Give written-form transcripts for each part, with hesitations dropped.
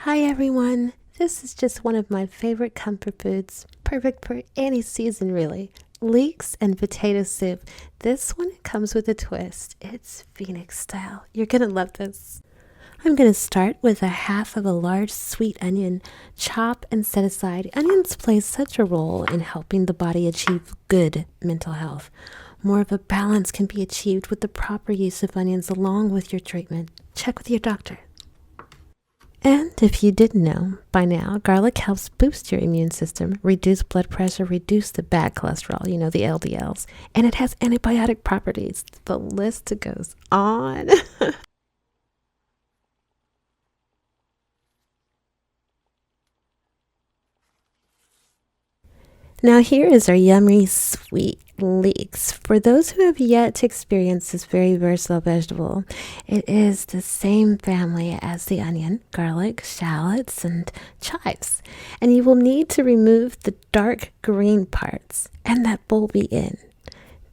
Hi everyone, this is just one of my favorite comfort foods, perfect for any season really. Leeks and potato soup. This one comes with a twist. It's Phoenix style. You're gonna love this. I'm gonna start with a half of a large sweet onion. Chop and set aside. Onions play such a role in helping the body achieve good mental health. More of a balance can be achieved with the proper use of onions along with your treatment. Check with your doctor. And if you didn't know by now, garlic helps boost your immune system, reduce blood pressure, reduce the bad cholesterol, the LDLs, and it has antibiotic properties. The list goes on. Now here is our yummy sweet leeks. For those who have yet to experience this very versatile vegetable, it is the same family as the onion, garlic, shallots, and chives. And you will need to remove the dark green parts and that bulby end.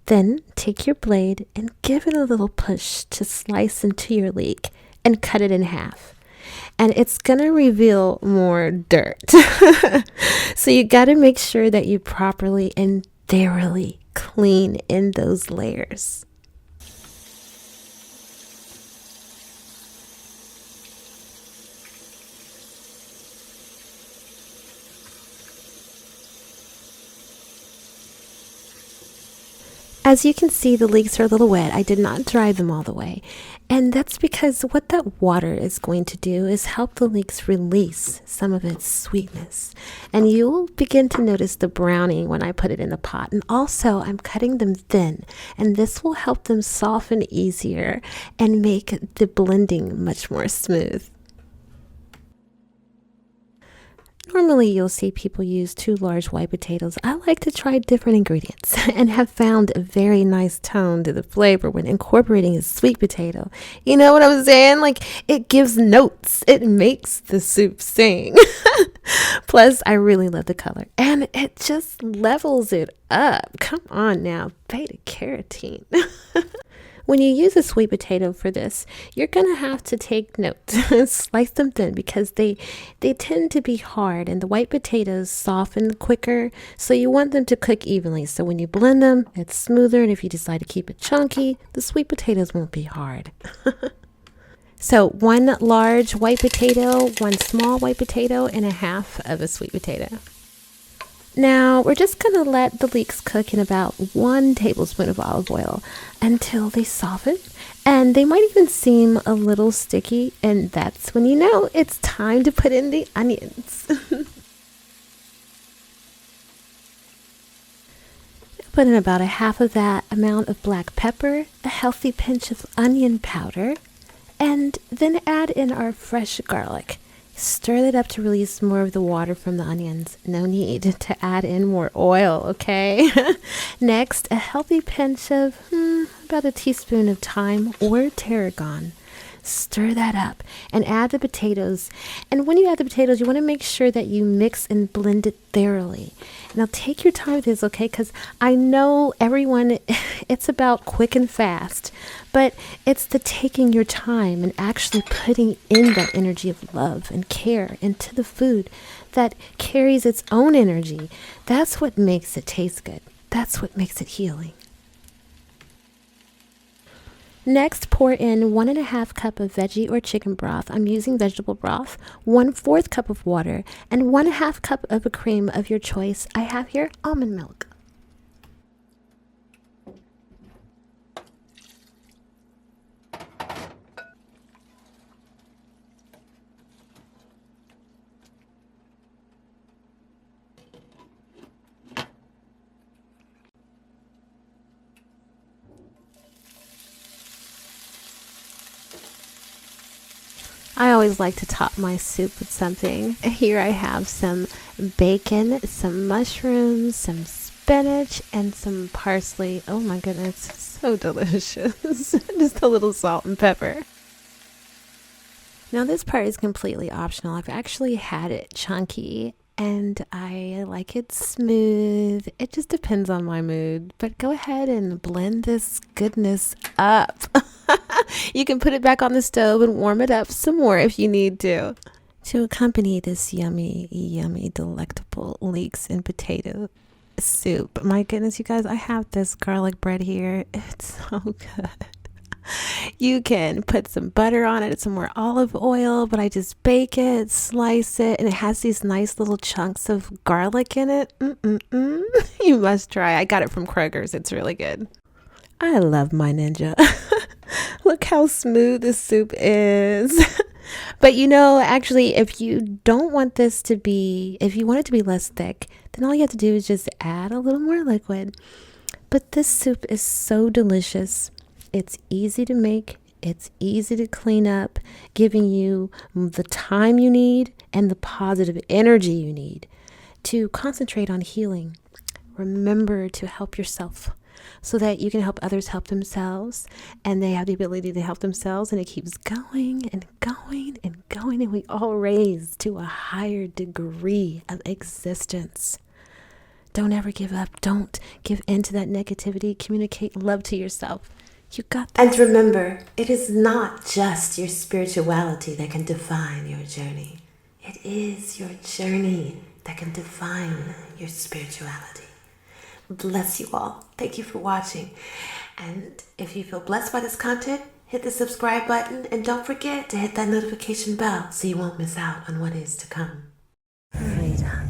Then take your blade and give it a little push to slice into your leek and cut it in half. And it's going to reveal more dirt. So you got to make sure that you properly and thoroughly clean in those layers. As you can see, the leeks are a little wet. I did not dry them all the way. And that's because what that water is going to do is help the leeks release some of its sweetness. And you'll begin to notice the browning when I put it in the pot. And also, I'm cutting them thin. And this will help them soften easier and make the blending much more smooth. Normally, you'll see people use 2 large white potatoes. I like to try different ingredients and have found a very nice tone to the flavor when incorporating a sweet potato. You know what I'm saying? Like, it gives notes. It makes the soup sing. Plus, I really love the color. And it just levels it up. Come on now, beta carotene. When you use a sweet potato for this, you're going to have to take note. Slice them thin because they tend to be hard and the white potatoes soften quicker. So you want them to cook evenly. So when you blend them, it's smoother. And if you decide to keep it chunky, the sweet potatoes won't be hard. So 1 large white potato, 1 small white potato, and a half of a sweet potato. Now, we're just going to let the leeks cook in about 1 tablespoon of olive oil until they soften. And they might even seem a little sticky, and that's when you know it's time to put in the onions. Put in about a half of that amount of black pepper, a healthy pinch of onion powder, and then add in our fresh garlic. Stir it up to release more of the water from the onions. No need to add in more oil, okay? Next, a healthy pinch of about a teaspoon of thyme or tarragon. Stir that up and add the potatoes. And when you add the potatoes, you want to make sure that you mix and blend it thoroughly. Now take your time with this, okay? Because I know everyone, it's about quick and fast. But it's the taking your time and actually putting in that energy of love and care into the food that carries its own energy. That's what makes it taste good. That's what makes it healing. Next, pour in 1.5 cup of veggie or chicken broth. I'm using vegetable broth, 1/4 cup of water, and 1/2 cup of a cream of your choice. I have here almond milk. I always like to top my soup with something. Here I have some bacon, some mushrooms, some spinach, and some parsley. Oh my goodness, so delicious. Just a little salt and pepper. Now this part is completely optional. I've actually had it chunky and I like it smooth. It just depends on my mood. But go ahead and blend this goodness up. You can put it back on the stove and warm it up some more if you need to. to accompany this yummy, yummy, delectable leeks and potato soup. My goodness, you guys, I have this garlic bread here. It's so good. You can put some butter on it, some more olive oil, but I just bake it, slice it, and it has these nice little chunks of garlic in it. You must try. I got it from Kroger's. It's really good. I love my Ninja. Look how smooth this soup is. But actually, if you don't want this to be, if you want it to be less thick, then all you have to do is just add a little more liquid. But this soup is so delicious. It's easy to make. It's easy to clean up, giving you the time you need and the positive energy you need to concentrate on healing. Remember to help yourself so that you can help others help themselves, and they have the ability to help themselves, and it keeps going and going and going, and we all raise to a higher degree of existence. Don't ever give up. Don't give in to that negativity. Communicate love to yourself. You got that. And remember, it is not just your spirituality that can define your journey. It is your journey that can define your spirituality. Bless you all. Thank you for watching. And if you feel blessed by this content, hit the subscribe button, and don't forget to hit that notification bell so you won't miss out on what is to come. Freedom.